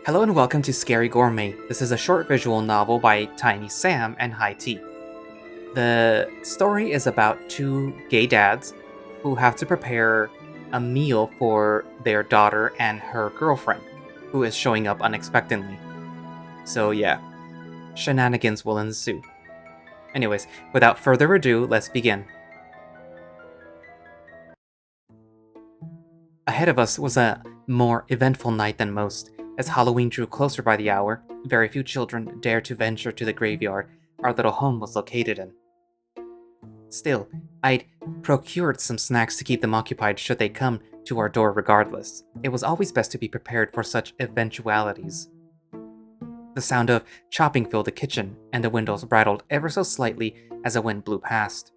Hello and welcome to Scary Gourmet. This is a short visual novel by TinySamm and High Tea. The story is about two gay dads who have to prepare a meal for their daughter and her girlfriend, who is showing up unexpectedly. So yeah, shenanigans will ensue. Anyways, without further ado, let's begin. Ahead of us was a more eventful night than most. As Halloween drew closer by the hour, very few children dared to venture to the graveyard our little home was located in. Still, I'd procured some snacks to keep them occupied should they come to our door regardless. It was always best to be prepared for such eventualities. The sound of chopping filled the kitchen, and the windows rattled ever so slightly as a wind blew past.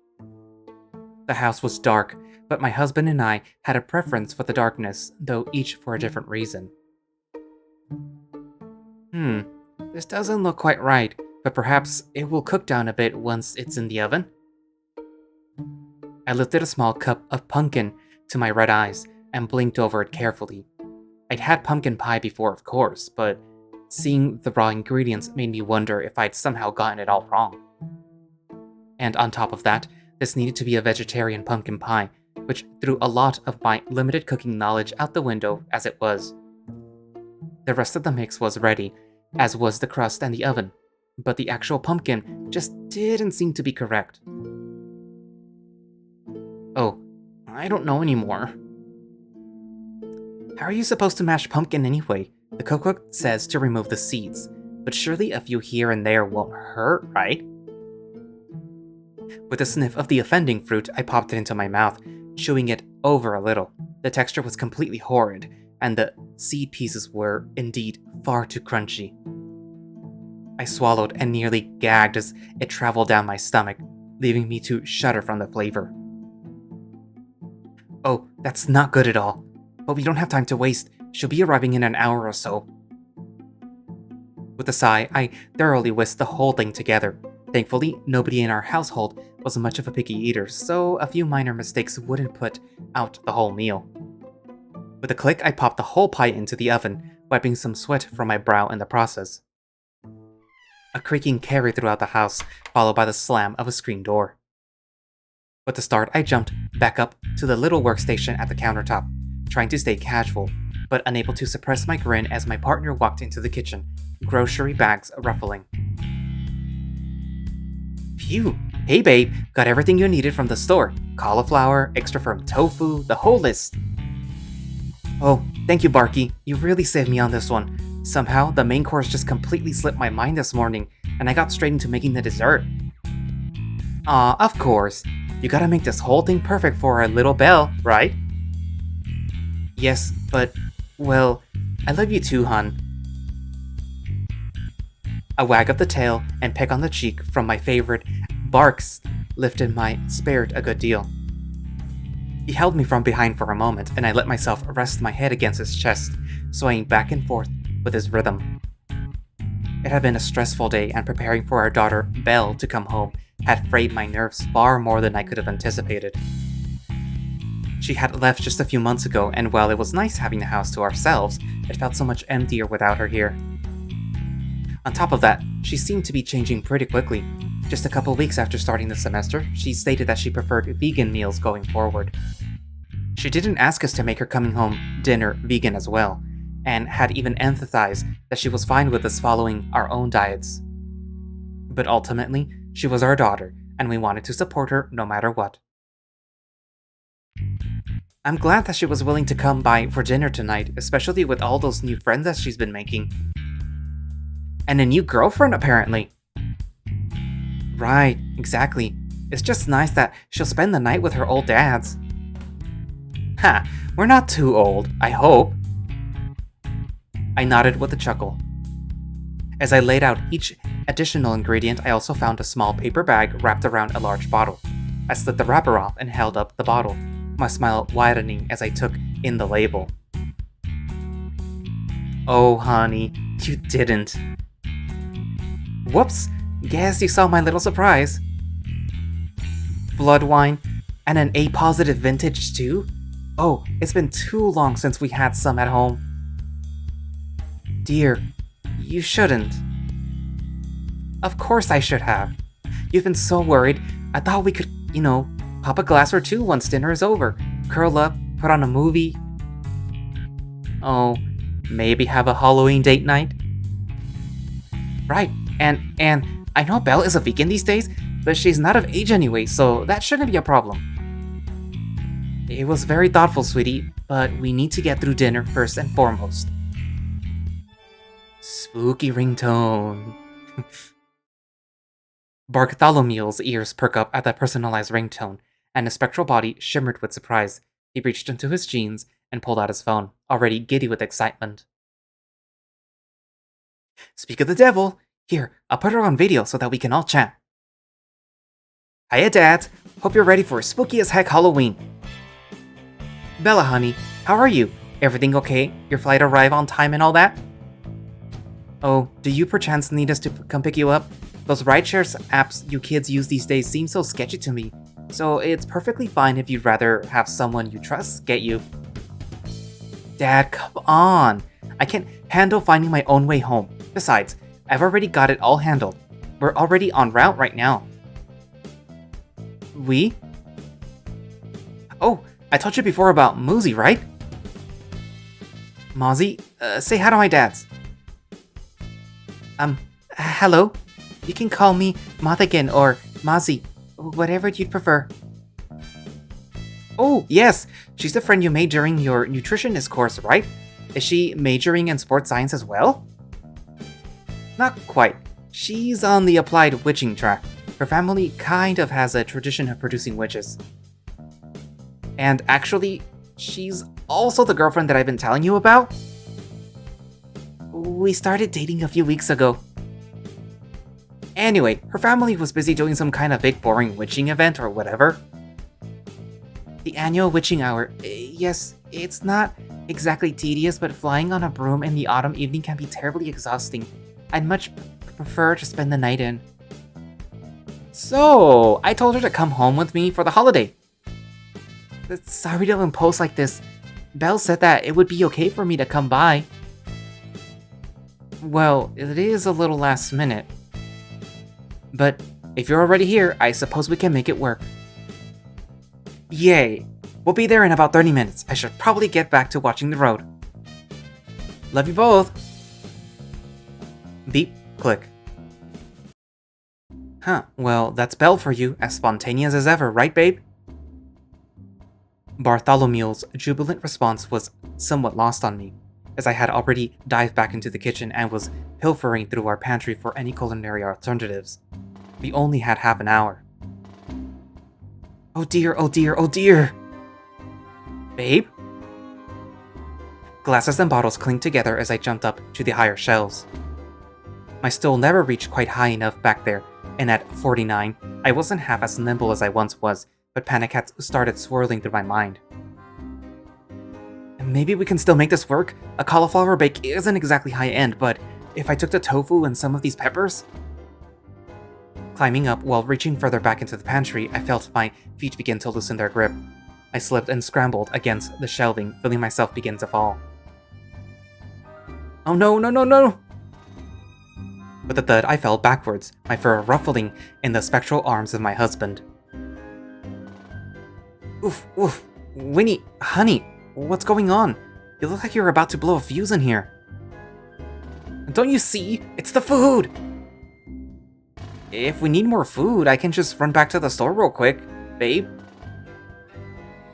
The house was dark, but my husband and I had a preference for the darkness, though each for a different reason. This doesn't look quite right, but perhaps it will cook down a bit once it's in the oven? I lifted a small cup of pumpkin to my red eyes and blinked over it carefully. I'd had pumpkin pie before, of course, but seeing the raw ingredients made me wonder if I'd somehow gotten it all wrong. And on top of that, this needed to be a vegetarian pumpkin pie, which threw a lot of my limited cooking knowledge out the window as it was. The rest of the mix was ready, as was the crust and the oven, but the actual pumpkin just didn't seem to be correct. Oh, I don't know anymore. How are you supposed to mash pumpkin anyway? The cookbook says to remove the seeds, but surely a few here and there won't hurt, right? With a sniff of the offending fruit, I popped it into my mouth, chewing it over a little. The texture was completely horrid, and the seed pieces were, indeed, far too crunchy. I swallowed and nearly gagged as it traveled down my stomach, leaving me to shudder from the flavor. Oh, that's not good at all. But we don't have time to waste. She'll be arriving in an hour or so. With a sigh, I thoroughly whisked the whole thing together. Thankfully, nobody in our household was much of a picky eater, so a few minor mistakes wouldn't put out the whole meal. With a click, I popped the whole pie into the oven, wiping some sweat from my brow in the process. A creaking carried throughout the house, followed by the slam of a screen door. With the start, I jumped back up to the little workstation at the countertop, trying to stay casual, but unable to suppress my grin as my partner walked into the kitchen, grocery bags ruffling. Phew! Hey babe, got everything you needed from the store. Cauliflower, extra firm tofu, the whole list. Oh, thank you, Barky. You really saved me on this one. Somehow, the main course just completely slipped my mind this morning, and I got straight into making the dessert. Aw, of course. You gotta make this whole thing perfect for our little Belle, right? Yes, but, well, I love you too, hon. A wag of the tail and peck on the cheek from my favorite Barks lifted my spirit a good deal. He held me from behind for a moment, and I let myself rest my head against his chest, swaying back and forth with his rhythm. It had been a stressful day, and preparing for our daughter, Belle, to come home had frayed my nerves far more than I could have anticipated. She had left just a few months ago, and while it was nice having the house to ourselves, it felt so much emptier without her here. On top of that, she seemed to be changing pretty quickly. Just a couple weeks after starting the semester, she stated that she preferred vegan meals going forward. She didn't ask us to make her coming home dinner vegan as well, and had even emphasized that she was fine with us following our own diets. But ultimately, she was our daughter, and we wanted to support her no matter what. I'm glad that she was willing to come by for dinner tonight, especially with all those new friends that she's been making. And a new girlfriend, apparently. Right, exactly. It's just nice that she'll spend the night with her old dads. Ha, we're not too old, I hope. I nodded with a chuckle. As I laid out each additional ingredient, I also found a small paper bag wrapped around a large bottle. I slit the wrapper off and held up the bottle, my smile widening as I took in the label. Oh, honey, you didn't. Whoops, guess you saw my little surprise. Blood wine, and an A-positive vintage too? Oh, it's been too long since we had some at home. dear, you shouldn't. Of course I should have. You've been so worried. I thought we could, pop a glass or two once dinner is over. Curl up, put on a movie. Oh, maybe have a Halloween date night? Right, and I know Belle is a vegan these days, but she's not of age anyway, so that shouldn't be a problem. It was very thoughtful, sweetie, but we need to get through dinner first and foremost. Spooky ringtone. Barktholomew's ears perk up at that personalized ringtone, and his spectral body shimmered with surprise. He reached into his jeans and pulled out his phone, already giddy with excitement. Speak of the devil! Here, I'll put her on video so that we can all chat. Hiya, Dad! Hope you're ready for a spooky as heck Halloween. Bella, honey, how are you? Everything okay? Your flight arrived on time and all that? Oh, do you perchance need us to come pick you up? Those rideshare apps you kids use these days seem so sketchy to me, so it's perfectly fine if you'd rather have someone you trust get you. Dad, come on! I can't handle finding my own way home. Besides, I've already got it all handled. We're already en route right now. We? Oh, I told you before about Mosey, right? Mozzie, say hi to my dads. Hello? You can call me Mothigan or Mozzie, whatever you'd prefer. Oh, yes! She's the friend you made during your nutritionist course, right? Is she majoring in sports science as well? Not quite. She's on the applied witching track. Her family kind of has a tradition of producing witches. And actually, she's also the girlfriend that I've been telling you about. We started dating a few weeks ago. Anyway, her family was busy doing some kind of big boring witching event or whatever. The annual witching hour. Yes, it's not exactly tedious, but flying on a broom in the autumn evening can be terribly exhausting. I'd much prefer to spend the night in. So, I told her to come home with me for the holiday. Sorry to impose like this. Belle said that it would be okay for me to come by. Well, it is a little last minute. But if you're already here, I suppose we can make it work. Yay! We'll be there in about 30 minutes. I should probably get back to watching the road. Love you both! Beep, click. Huh, well, that's Belle for you, as spontaneous as ever, right, babe? Bartholomew's jubilant response was somewhat lost on me, as I had already dived back into the kitchen and was pilfering through our pantry for any culinary alternatives. We only had half an hour. Oh dear, oh dear, oh dear! Babe? Glasses and bottles clinked together as I jumped up to the higher shelves. My stool never reached quite high enough back there, and at 49, I wasn't half as nimble as I once was, but panic had started swirling through my mind. Maybe we can still make this work? A cauliflower bake isn't exactly high-end, but if I took the tofu and some of these peppers? Climbing up while reaching further back into the pantry, I felt my feet begin to loosen their grip. I slipped and scrambled against the shelving, feeling myself begin to fall. Oh no, no, no, no! With a thud, I fell backwards, my fur ruffling in the spectral arms of my husband. Oof, oof. Winnie, honey, what's going on? You look like you're about to blow a fuse in here. Don't you see? It's the food! If we need more food, I can just run back to the store real quick, babe.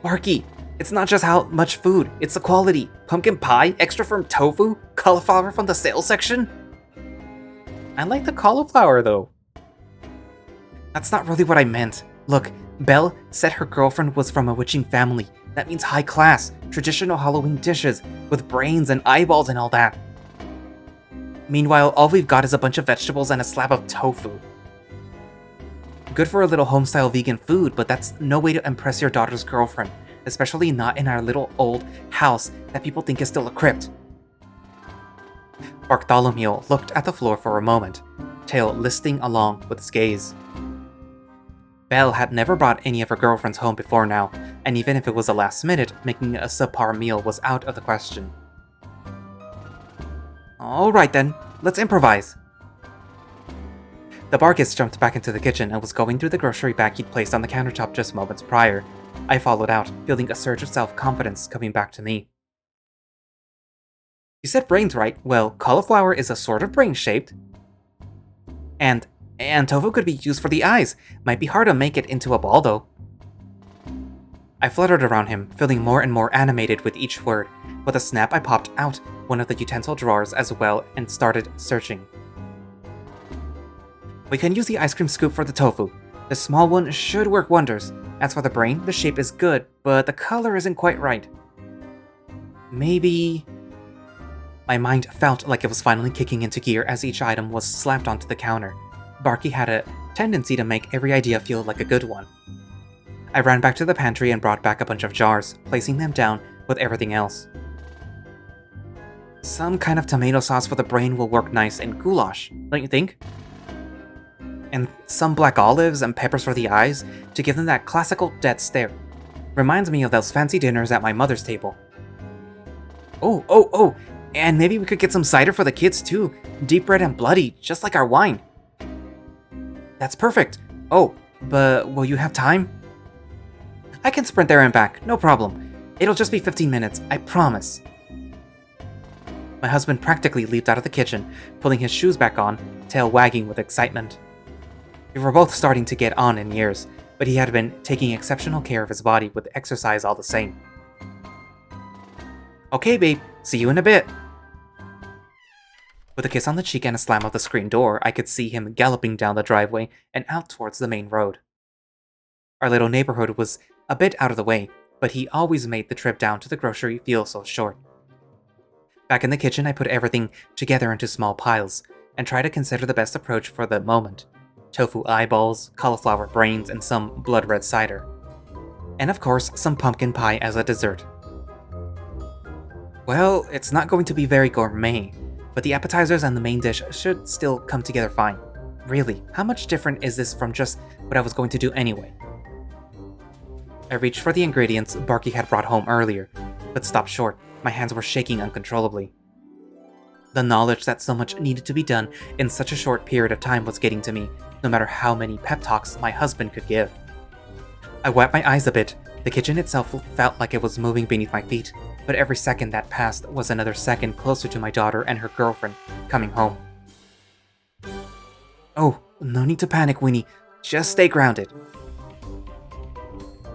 Barky, it's not just how much food, it's the quality. Pumpkin pie, extra firm tofu, cauliflower from the sales section. I like the cauliflower though. That's not really what I meant. Look, Belle said her girlfriend was from a witching family. That means high class, traditional Halloween dishes, with brains and eyeballs and all that. Meanwhile, all we've got is a bunch of vegetables and a slab of tofu. Good for a little homestyle vegan food, but that's no way to impress your daughter's girlfriend, especially not in our little old house that people think is still a crypt. Bartholomew looked at the floor for a moment, tail listing along with his gaze. Belle had never brought any of her girlfriends home before now, and even if it was the last minute, making a subpar meal was out of the question. Alright then, let's improvise. The Barkist jumped back into the kitchen and was going through the grocery bag he'd placed on the countertop just moments prior. I followed out, feeling a surge of self-confidence coming back to me. You said brains right. Well, cauliflower is a sort of brain-shaped. And tofu could be used for the eyes. Might be hard to make it into a ball though. I fluttered around him, feeling more and more animated with each word. With a snap, I popped out one of the utensil drawers as well and started searching. We can use the ice cream scoop for the tofu. The small one should work wonders. As for the brain, the shape is good, but the color isn't quite right. Maybe... My mind felt like it was finally kicking into gear as each item was slapped onto the counter. Barky had a tendency to make every idea feel like a good one. I ran back to the pantry and brought back a bunch of jars, placing them down with everything else. Some kind of tomato sauce for the brain will work nice in goulash, don't you think? And some black olives and peppers for the eyes to give them that classical dead stare. Reminds me of those fancy dinners at my mother's table. Oh, and maybe we could get some cider for the kids too. Deep red and bloody, just like our wine. That's perfect. Oh, but will you have time? I can sprint there and back, no problem. It'll just be 15 minutes, I promise. My husband practically leaped out of the kitchen, pulling his shoes back on, tail wagging with excitement. We were both starting to get on in years, but he had been taking exceptional care of his body with exercise all the same. Okay, babe, see you in a bit. With a kiss on the cheek and a slam of the screen door, I could see him galloping down the driveway and out towards the main road. Our little neighborhood was a bit out of the way, but he always made the trip down to the grocery feel so short. Back in the kitchen, I put everything together into small piles, and tried to consider the best approach for the moment. Tofu eyeballs, cauliflower brains, and some blood red cider. And of course, some pumpkin pie as a dessert. Well, it's not going to be very gourmet, but the appetizers and the main dish should still come together fine. Really, how much different is this from just what I was going to do anyway? I reached for the ingredients Barky had brought home earlier, but stopped short. My hands were shaking uncontrollably. The knowledge that so much needed to be done in such a short period of time was getting to me, no matter how many pep talks my husband could give. I wiped my eyes a bit. The kitchen itself felt like it was moving beneath my feet, but every second that passed was another second closer to my daughter and her girlfriend coming home. Oh, no need to panic, Winnie. Just stay grounded.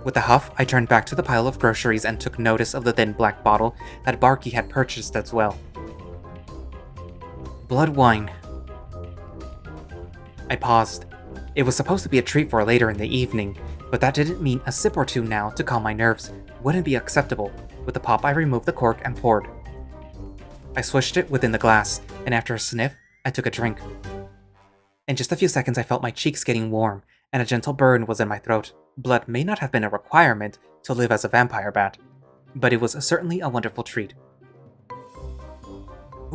With a huff, I turned back to the pile of groceries and took notice of the thin black bottle that Barky had purchased as well. Blood wine. I paused. It was supposed to be a treat for later in the evening, but that didn't mean a sip or two now to calm my nerves wouldn't be acceptable. With a pop, I removed the cork and poured. I swished it within the glass, and after a sniff, I took a drink. In just a few seconds, I felt my cheeks getting warm, and a gentle burn was in my throat. Blood may not have been a requirement to live as a vampire bat, but it was certainly a wonderful treat.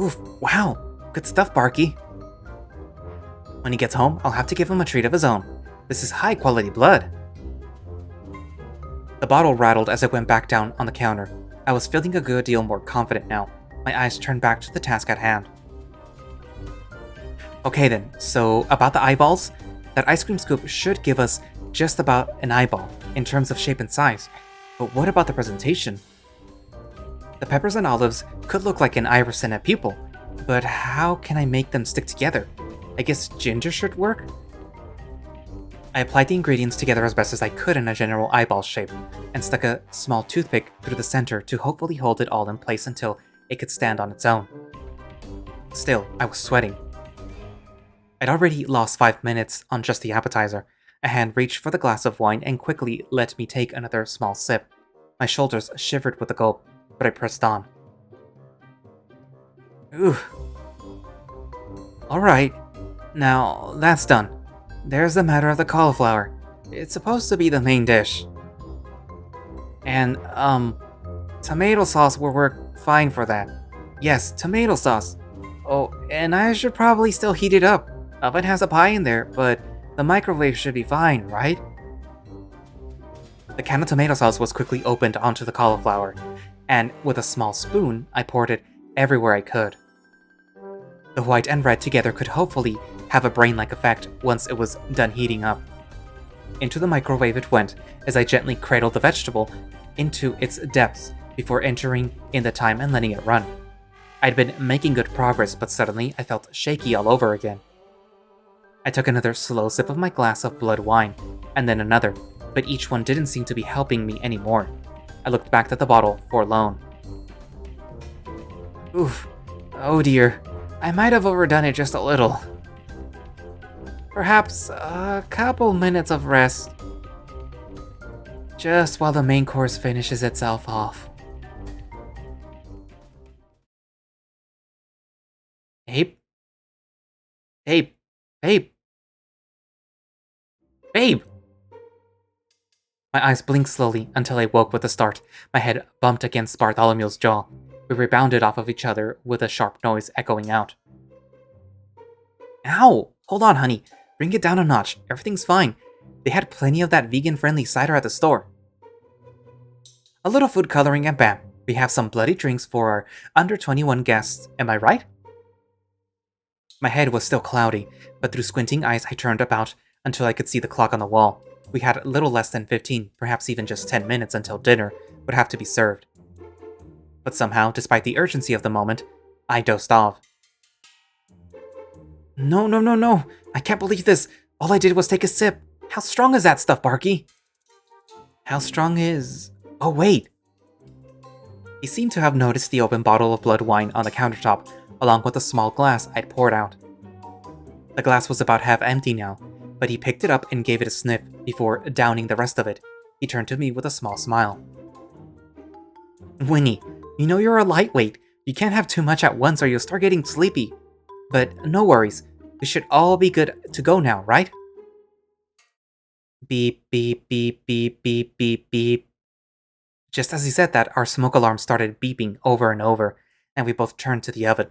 Oof, wow, good stuff, Barky. When he gets home, I'll have to give him a treat of his own. This is high-quality blood. The bottle rattled as I went back down on the counter. I was feeling a good deal more confident now. My eyes turned back to the task at hand. Okay then, so about the eyeballs? That ice cream scoop should give us just about an eyeball in terms of shape and size. But what about the presentation? The peppers and olives could look like an iris and a pupil, but how can I make them stick together? I guess ginger should work? I applied the ingredients together as best as I could in a general eyeball shape, and stuck a small toothpick through the center to hopefully hold it all in place until it could stand on its own. Still, I was sweating. I'd already lost 5 minutes on just the appetizer. A hand reached for the glass of wine and quickly let me take another small sip. My shoulders shivered with the gulp, but I pressed on. Ooh. Alright, now that's done. There's the matter of the cauliflower. It's supposed to be the main dish. And, tomato sauce will work fine for that. Yes, tomato sauce. Oh, and I should probably still heat it up. Oven has a pie in there, but the microwave should be fine, right? The can of tomato sauce was quickly opened onto the cauliflower, and with a small spoon, I poured it everywhere I could. The white and red together could hopefully have a brain-like effect once it was done heating up. Into the microwave it went as I gently cradled the vegetable into its depths before entering in the time and letting it run. I'd been making good progress, but suddenly I felt shaky all over again. I took another slow sip of my glass of blood wine, and then another, but each one didn't seem to be helping me anymore. I looked back at the bottle, forlorn. Oof. Oh dear. I might have overdone it just a little. Perhaps a couple minutes of rest. Just while the main course finishes itself off. Babe? Babe? Babe? Babe! My eyes blinked slowly until I woke with a start. My head bumped against Bartholomew's jaw. We rebounded off of each other with a sharp noise echoing out. Ow! Hold on, honey. Bring it down a notch. Everything's fine. They had plenty of that vegan-friendly cider at the store. A little food coloring and bam, we have some bloody drinks for our under 21 guests. Am I right? My head was still cloudy, but through squinting eyes I turned about until I could see the clock on the wall. We had little less than 15, perhaps even just 10 minutes until dinner would have to be served. But somehow, despite the urgency of the moment, I dozed off. No, no, no, no! I can't believe this! All I did was take a sip! How strong is that stuff, Barky? How strong is... Oh, wait! He seemed to have noticed the open bottle of blood wine on the countertop, along with a small glass I'd poured out. The glass was about half empty now, but he picked it up and gave it a sniff before downing the rest of it. He turned to me with a small smile. Winnie, you know you're a lightweight. You can't have too much at once or you'll start getting sleepy. But no worries. We should all be good to go now, right? Beep, beep, beep, beep, beep, beep, beep. Just as he said that, our smoke alarm started beeping over and over, and we both turned to the oven.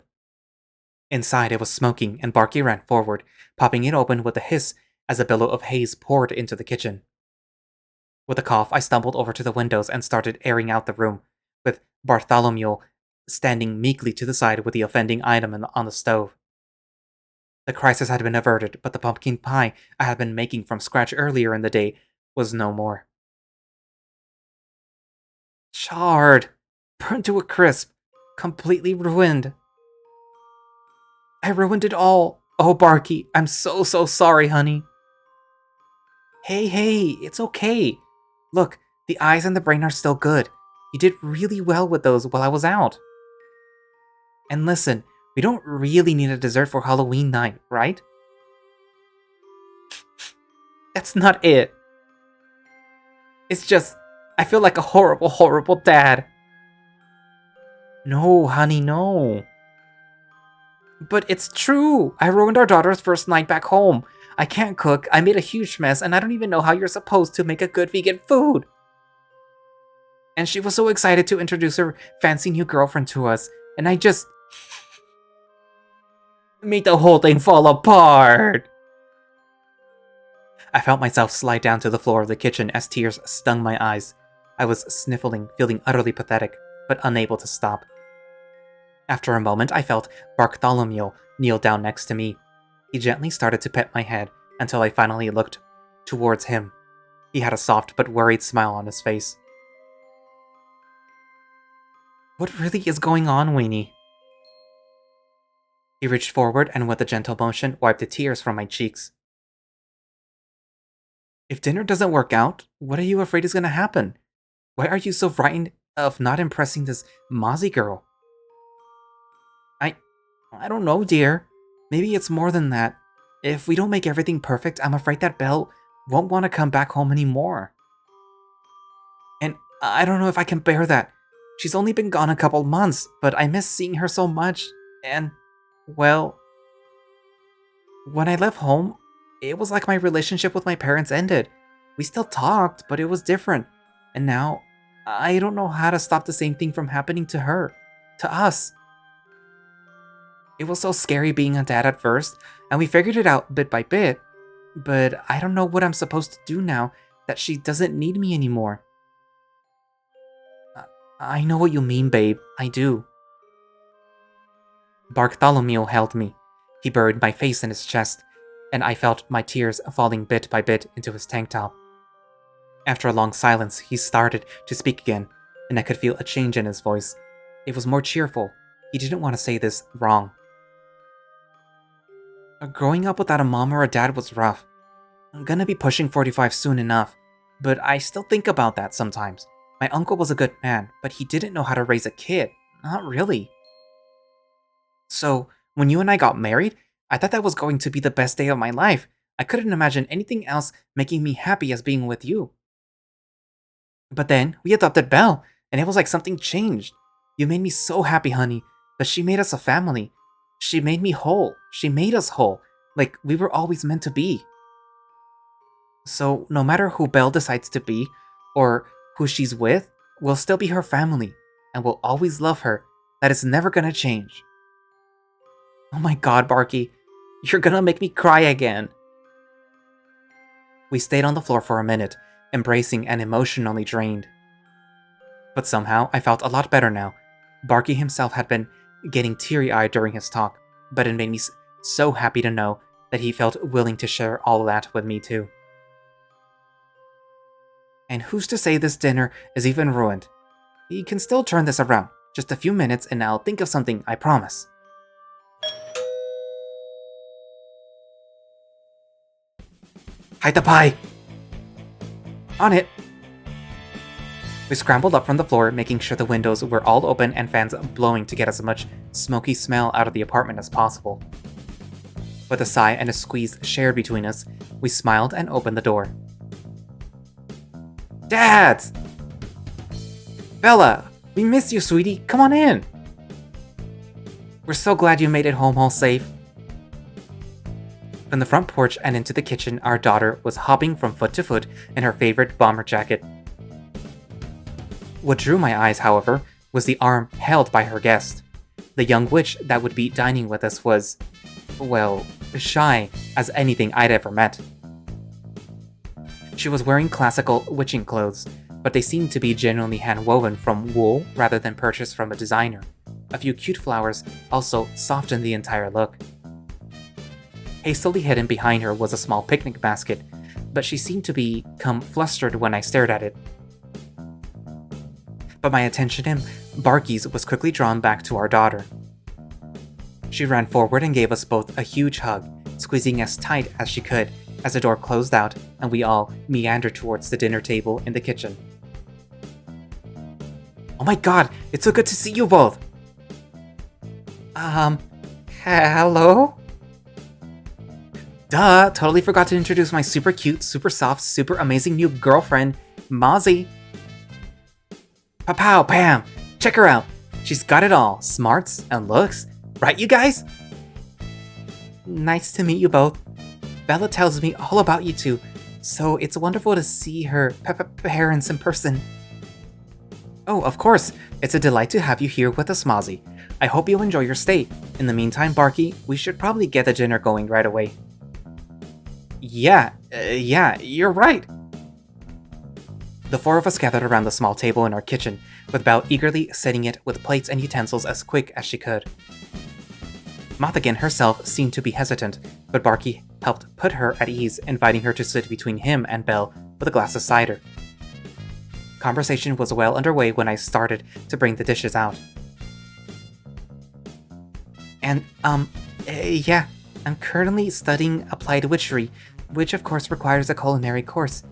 Inside, it was smoking, and Barky ran forward, popping it open with a hiss as a billow of haze poured into the kitchen. With a cough, I stumbled over to the windows and started airing out the room, with Bartholomew standing meekly to the side with the offending item on the stove. The crisis had been averted, but the pumpkin pie I had been making from scratch earlier in the day was no more. Charred, burnt to a crisp, completely ruined. I ruined it all. Oh, Barky, I'm so sorry, honey. Hey, it's okay. Look, the eyes and the brain are still good. You did really well with those while I was out. And listen, we don't really need a dessert for Halloween night, right? That's not it. It's just, I feel like a horrible, horrible dad. No, honey, no. But it's true. I ruined our daughter's first night back home. I can't cook, I made a huge mess, and I don't even know how you're supposed to make a good vegan food. And she was so excited to introduce her fancy new girlfriend to us, and I just... made the whole thing fall apart. I felt myself slide down to the floor of the kitchen as tears stung my eyes. I was sniffling, feeling utterly pathetic, but unable to stop. After a moment, I felt Barktholomew kneel down next to me. He gently started to pet my head until I finally looked towards him. He had a soft but worried smile on his face. What really is going on, Weenie? He reached forward and with a gentle motion wiped the tears from my cheeks. If dinner doesn't work out, what are you afraid is going to happen? Why are you so frightened of not impressing this Mozzie girl? I don't know, dear. Maybe it's more than that. If we don't make everything perfect, I'm afraid that Belle won't want to come back home anymore. And I don't know if I can bear that. She's only been gone a couple months, but I miss seeing her so much, and, well... When I left home, it was like my relationship with my parents ended. We still talked, but it was different. And now, I don't know how to stop the same thing from happening to her. To us. It was so scary being a dad at first, and we figured it out bit by bit. But I don't know what I'm supposed to do now that she doesn't need me anymore. I know what you mean, babe. I do. Barktholomew held me. He buried my face in his chest, and I felt my tears falling bit by bit into his tank top. After a long silence, he started to speak again, and I could feel a change in his voice. It was more cheerful. He didn't want to say this wrong. Growing up without a mom or a dad was rough. I'm gonna be pushing 45 soon enough, but I still think about that sometimes. My uncle was a good man, but he didn't know how to raise a kid. Not really. So, when you and I got married, I thought that was going to be the best day of my life. I couldn't imagine anything else making me happy as being with you. But then, we adopted Belle, and it was like something changed. You made me so happy, honey, that she made us a family. She made me whole. She made us whole, like we were always meant to be. So, no matter who Belle decides to be, or who she's with, we'll still be her family, and we'll always love her. That is never gonna change. Oh my god, Barky, you're gonna make me cry again. We stayed on the floor for a minute, embracing and emotionally drained. But somehow, I felt a lot better now. Barky himself had been getting teary-eyed during his talk, but it made me so happy to know that he felt willing to share all of that with me too. And who's to say this dinner is even ruined? We can still turn this around. Just a few minutes and I'll think of something, I promise. Hide the pie! On it! We scrambled up from the floor, making sure the windows were all open and fans blowing to get as much smoky smell out of the apartment as possible. With a sigh and a squeeze shared between us, we smiled and opened the door. Dad! Bella! We miss you, sweetie! Come on in! We're so glad you made it home all safe. From the front porch and into the kitchen, our daughter was hopping from foot to foot in her favorite bomber jacket. What drew my eyes, however, was the arm held by her guest. The young witch that would be dining with us was, well, shy as anything I'd ever met. She was wearing classical witching clothes, but they seemed to be genuinely hand-woven from wool rather than purchased from a designer. A few cute flowers also softened the entire look. Hastily hidden behind her was a small picnic basket, but she seemed to become flustered when I stared at it. But my attention in Barky's was quickly drawn back to our daughter. She ran forward and gave us both a huge hug, squeezing as tight as she could as the door closed out and we all meandered towards the dinner table in the kitchen. Oh my god, it's so good to see you both! Hello? Duh, totally forgot to introduce my super cute, super soft, super amazing new girlfriend, Mozzie. Pow Pam! Check her out! She's got it all, smarts and looks. Right, you guys? Nice to meet you both. Bella tells me all about you two, so it's wonderful to see her parents in person. Oh, of course, it's a delight to have you here with us, Mozzie. I hope you enjoy your stay. In the meantime, Barky, we should probably get the dinner going right away. Yeah, you're right. The four of us gathered around the small table in our kitchen, with Belle eagerly setting it with plates and utensils as quick as she could. Mothigan herself seemed to be hesitant, but Barky helped put her at ease, inviting her to sit between him and Belle with a glass of cider. Conversation was well underway when I started to bring the dishes out. And, yeah, I'm currently studying applied witchery, which of course requires a culinary course.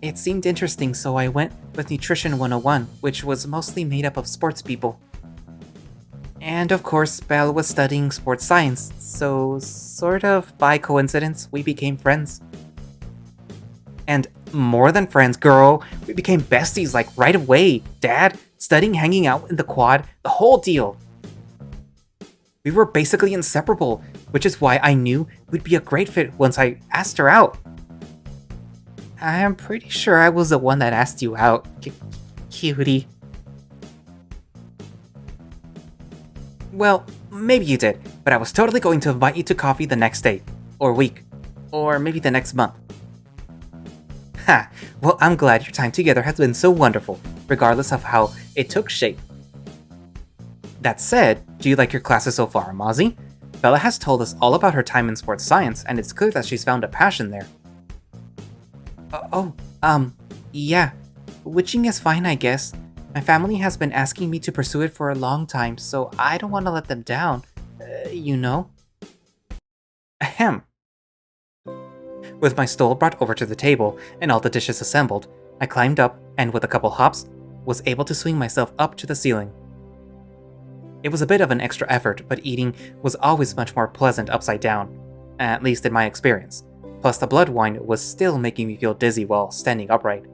It seemed interesting, so I went with Nutrition 101, which was mostly made up of sports people. And of course, Belle was studying sports science, so sort of by coincidence, we became friends. And more than friends, girl, we became besties like right away. Dad, studying, hanging out in the quad, the whole deal. We were basically inseparable, which is why I knew we'd be a great fit once I asked her out. I'm pretty sure I was the one that asked you out, cutie. Well, maybe you did, but I was totally going to invite you to coffee the next day, or week, or maybe the next month. Ha! Well, I'm glad your time together has been so wonderful, regardless of how it took shape. That said, do you like your classes so far, Mozzie? Bella has told us all about her time in sports science, and it's clear that she's found a passion there. Yeah. Witching is fine, I guess. My family has been asking me to pursue it for a long time, so I don't want to let them down. You know? Ahem. With my stool brought over to the table and all the dishes assembled, I climbed up and with a couple hops, was able to swing myself up to the ceiling. It was a bit of an extra effort, but eating was always much more pleasant upside down, at least in my experience. Plus the blood wine was still making me feel dizzy while standing upright.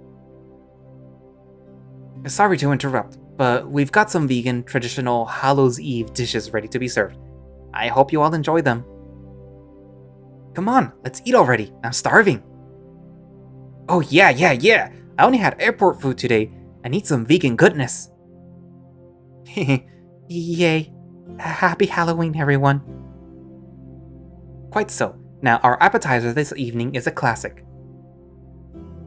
Sorry to interrupt, but we've got some vegan, traditional Hallows Eve dishes ready to be served. I hope you all enjoy them. Come on, let's eat already. I'm starving. Oh yeah. I only had airport food today. I need some vegan goodness. Yay. Happy Halloween, everyone. Quite so. Now, our appetizer this evening is a classic.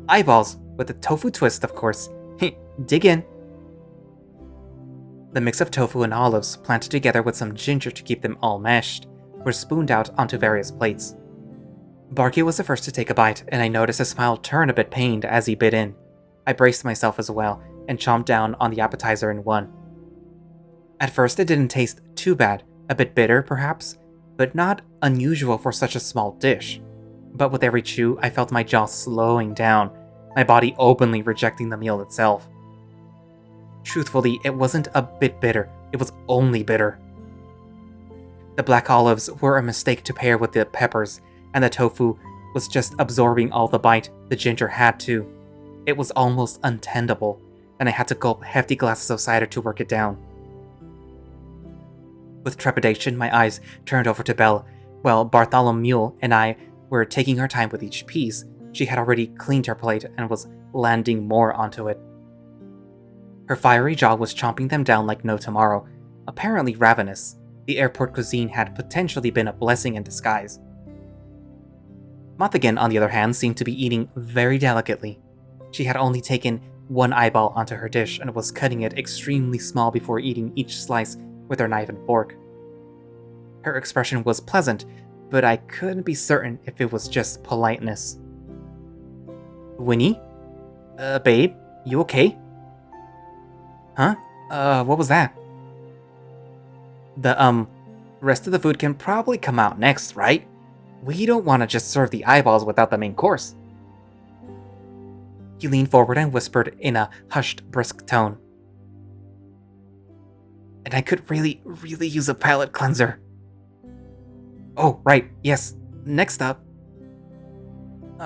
Eyeballs, with a tofu twist, of course. Dig in. The mix of tofu and olives, planted together with some ginger to keep them all meshed, were spooned out onto various plates. Barky was the first to take a bite, and I noticed his smile turn a bit pained as he bit in. I braced myself as well, and chomped down on the appetizer in one. At first it didn't taste too bad, a bit bitter perhaps, but not unusual for such a small dish. But with every chew, I felt my jaw slowing down, my body openly rejecting the meal itself. Truthfully, it wasn't a bit bitter, it was only bitter. The black olives were a mistake to pair with the peppers, and the tofu was just absorbing all the bite the ginger had too. It was almost untenable, and I had to gulp hefty glasses of cider to work it down. With trepidation, my eyes turned over to Belle. While Bartholomew and I were taking our time with each piece, she had already cleaned her plate and was landing more onto it. Her fiery jaw was chomping them down like no tomorrow, apparently ravenous. The airport cuisine had potentially been a blessing in disguise. Mothigin, on the other hand, seemed to be eating very delicately. She had only taken one eyeball onto her dish and was cutting it extremely small before eating each slice with her knife and fork. Her expression was pleasant, but I couldn't be certain if it was just politeness. Winnie? Babe, you okay? Huh? What was that? The, rest of the food can probably come out next, right? We don't want to just serve the eyeballs without the main course. He leaned forward and whispered in a hushed, brisk tone. And I could really use a palate cleanser. Oh, right, yes. Next up.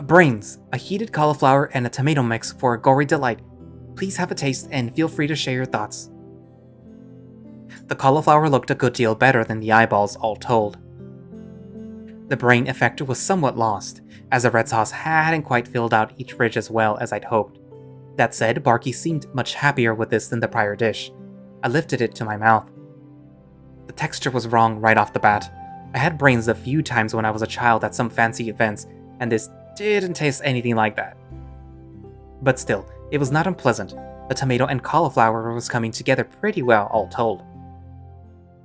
Brains, a heated cauliflower and a tomato mix for a gory delight. Please have a taste and feel free to share your thoughts. The cauliflower looked a good deal better than the eyeballs, all told. The brain effect was somewhat lost, as the red sauce hadn't quite filled out each ridge as well as I'd hoped. That said, Barky seemed much happier with this than the prior dish. I lifted it to my mouth. The texture was wrong right off the bat. I had brains a few times when I was a child at some fancy events, and this didn't taste anything like that. But still, it was not unpleasant. The tomato and cauliflower was coming together pretty well, all told.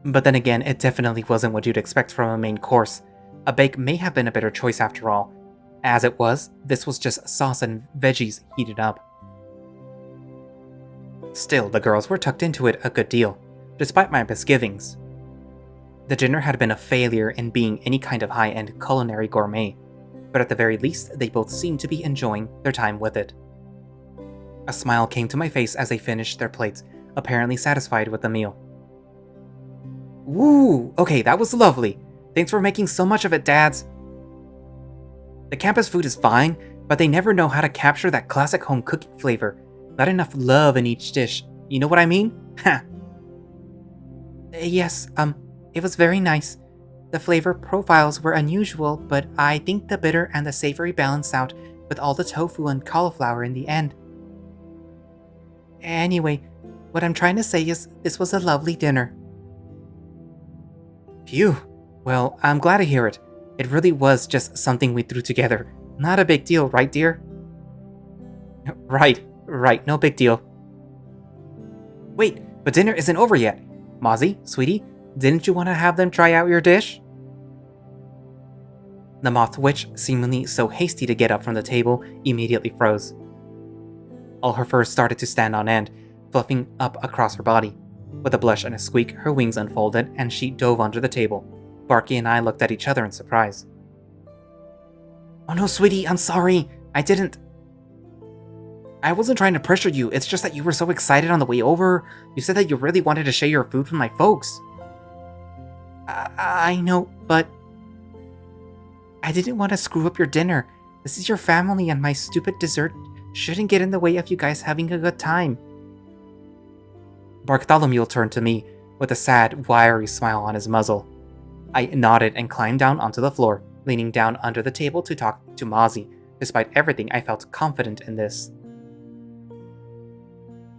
But then again, it definitely wasn't what you'd expect from a main course. A bake may have been a better choice after all. As it was, this was just sauce and veggies heated up. Still, the girls were tucked into it a good deal, despite my misgivings. The dinner had been a failure in being any kind of high-end culinary gourmet, but at the very least, they both seemed to be enjoying their time with it. A smile came to my face as they finished their plates, apparently satisfied with the meal. Woo! Okay, that was lovely. Thanks for making so much of it, Dads. The campus food is fine, but they never know how to capture that classic home cooking flavor. Not enough love in each dish. You know what I mean? Ha! Yes, it was very nice. The flavor profiles were unusual, but I think the bitter and the savory balanced out with all the tofu and cauliflower in the end. Anyway, what I'm trying to say is this was a lovely dinner. Phew. Well, I'm glad to hear it. It really was just something we threw together. Not a big deal, right, dear? Right, no big deal. Wait, but dinner isn't over yet. Mozzie, sweetie, didn't you want to have them try out your dish? The moth witch, seemingly so hasty to get up from the table, immediately froze. All her fur started to stand on end, fluffing up across her body. With a blush and a squeak, her wings unfolded, and she dove under the table. Barky and I looked at each other in surprise. Oh no, sweetie, I'm sorry. I wasn't trying to pressure you, it's just that you were so excited on the way over. You said that you really wanted to share your food with my folks. I know, but I didn't want to screw up your dinner. This is your family, and my stupid dessert shouldn't get in the way of you guys having a good time. Barktholomew turned to me with a sad, wiry smile on his muzzle. I nodded and climbed down onto the floor, leaning down under the table to talk to Mozzie. Despite everything, I felt confident in this.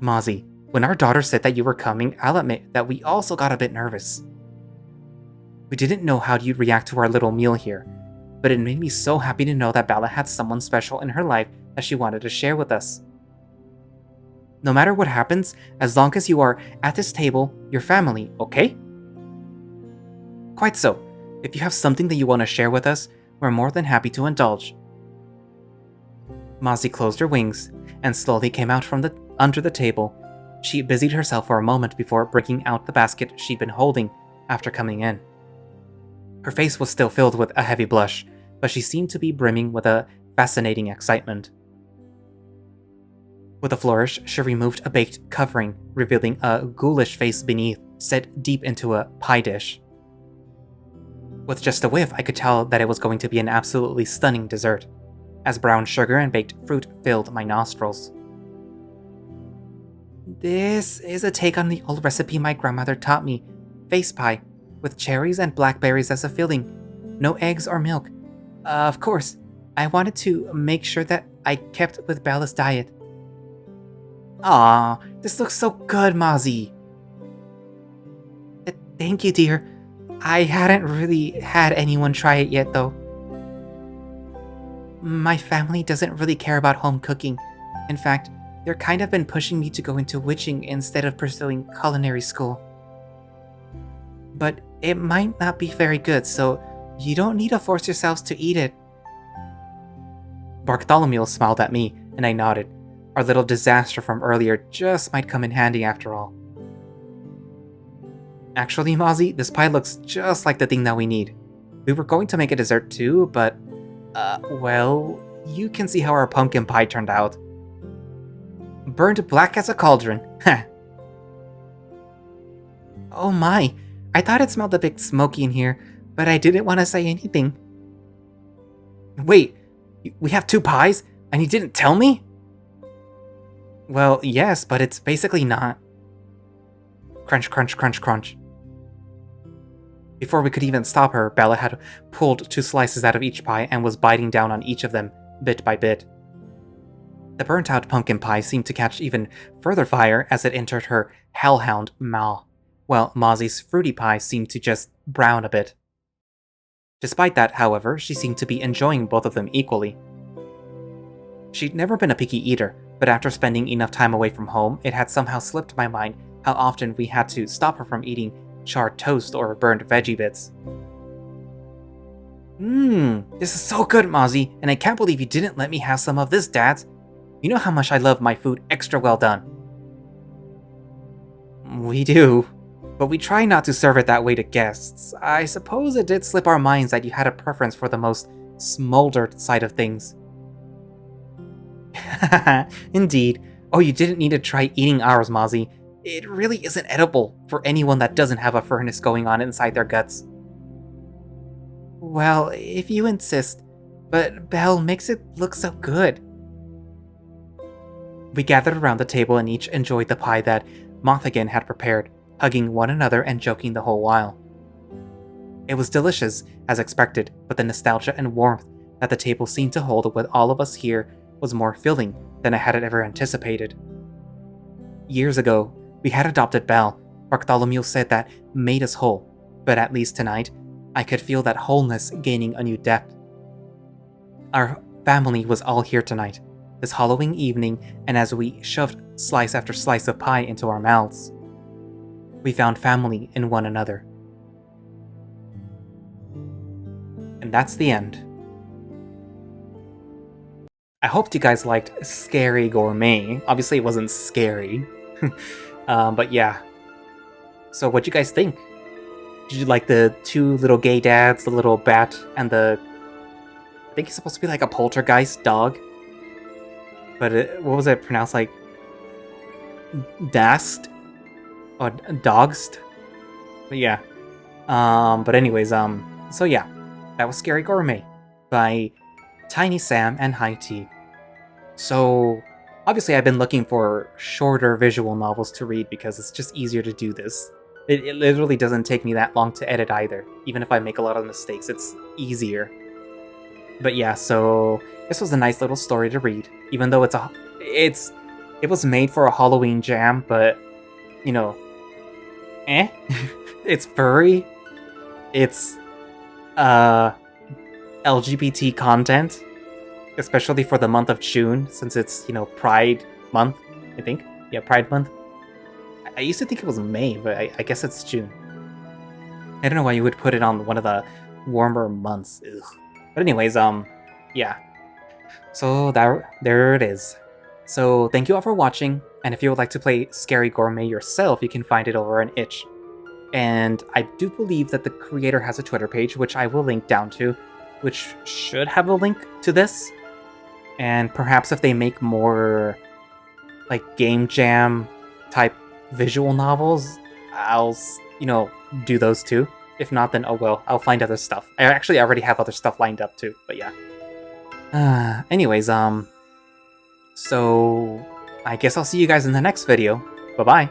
Mozzie, when our daughter said that you were coming, I'll admit that we also got a bit nervous. We didn't know how you'd react to our little meal here, but it made me so happy to know that Bella had someone special in her life that she wanted to share with us. No matter what happens, as long as you are at this table, your family, okay? Quite so. If you have something that you want to share with us, we're more than happy to indulge. Mozzie closed her wings and slowly came out from under the table. She busied herself for a moment before breaking out the basket she'd been holding after coming in. Her face was still filled with a heavy blush, but she seemed to be brimming with a fascinating excitement. With a flourish, she removed a baked covering, revealing a ghoulish face beneath, set deep into a pie dish. With just a whiff, I could tell that it was going to be an absolutely stunning dessert, as brown sugar and baked fruit filled my nostrils. This is a take on the old recipe my grandmother taught me, face pie, with cherries and blackberries as a filling, no eggs or milk. Of course, I wanted to make sure that I kept with Bella's diet. Aw, this looks so good, Mozzie. Thank you, dear. I hadn't really had anyone try it yet, though. My family doesn't really care about home cooking. In fact, they're kind of been pushing me to go into witching instead of pursuing culinary school. But it might not be very good, so you don't need to force yourselves to eat it. Barktholomew smiled at me, and I nodded. Our little disaster from earlier just might come in handy after all. Actually, Mozzie, this pie looks just like the thing that we need. We were going to make a dessert too, but, well, you can see how our pumpkin pie turned out. Burned black as a cauldron, heh. Oh my, I thought it smelled a bit smoky in here, but I didn't want to say anything. Wait, we have 2 pies, and you didn't tell me? Well, yes, but it's basically not. Crunch, crunch, crunch, crunch. Before we could even stop her, Bella had pulled 2 slices out of each pie and was biting down on each of them, bit by bit. The burnt-out pumpkin pie seemed to catch even further fire as it entered her hellhound maw, while Mozzie's fruity pie seemed to just brown a bit. Despite that, however, she seemed to be enjoying both of them equally. She'd never been a picky eater, but after spending enough time away from home, it had somehow slipped my mind how often we had to stop her from eating charred toast or burned veggie bits. This is so good, Mozzie, and I can't believe you didn't let me have some of this, Dad. You know how much I love my food extra well done. We do, but we try not to serve it that way to guests. I suppose it did slip our minds that you had a preference for the most smoldered side of things. Indeed. Oh, you didn't need to try eating ours, Mozzie. It really isn't edible for anyone that doesn't have a furnace going on inside their guts. Well, if you insist, but Belle makes it look so good. We gathered around the table and each enjoyed the pie that Mothigan had prepared, hugging one another and joking the whole while. It was delicious, as expected, but the nostalgia and warmth that the table seemed to hold with all of us here was more filling than I had ever anticipated. Years ago, we had adopted Belle. Barktholomew said that made us whole, but at least tonight, I could feel that wholeness gaining a new depth. Our family was all here tonight, this Halloween evening, and as we shoved slice after slice of pie into our mouths. we found family in one another. And that's the end. I hoped you guys liked Scary Gourmet. Obviously, it wasn't scary. But yeah. So what'd you guys think? Did you like the two little gay dads, the little bat, and the... I think he's supposed to be like a poltergeist dog. But what was it pronounced like? Dast? Or dogst? But yeah. But anyways, so yeah. That was Scary Gourmet by TinySamm and High Tea. So, obviously I've been looking for shorter visual novels to read because it's just easier to do this. It literally doesn't take me that long to edit either. Even if I make a lot of mistakes, it's easier. But yeah, so this was a nice little story to read. Even though it was made for a Halloween jam, but, you know, It's furry. It's LGBT content, especially for the month of June, since it's, Pride month, I think. Yeah, Pride month. I used to think it was May, but I guess it's June. I don't know why you would put it on one of the warmer months. Ugh. But anyways, yeah. So there it is. So thank you all for watching, and if you would like to play Scary Gourmet yourself, you can find it over on Itch. And I do believe that the creator has a Twitter page, which I will link down to, which should have a link to this. And perhaps if they make more, like, game jam type visual novels, I'll, do those too. If not, then oh well, I'll find other stuff. I actually already have other stuff lined up too, but yeah. Anyways, so I guess I'll see you guys in the next video. Bye-bye.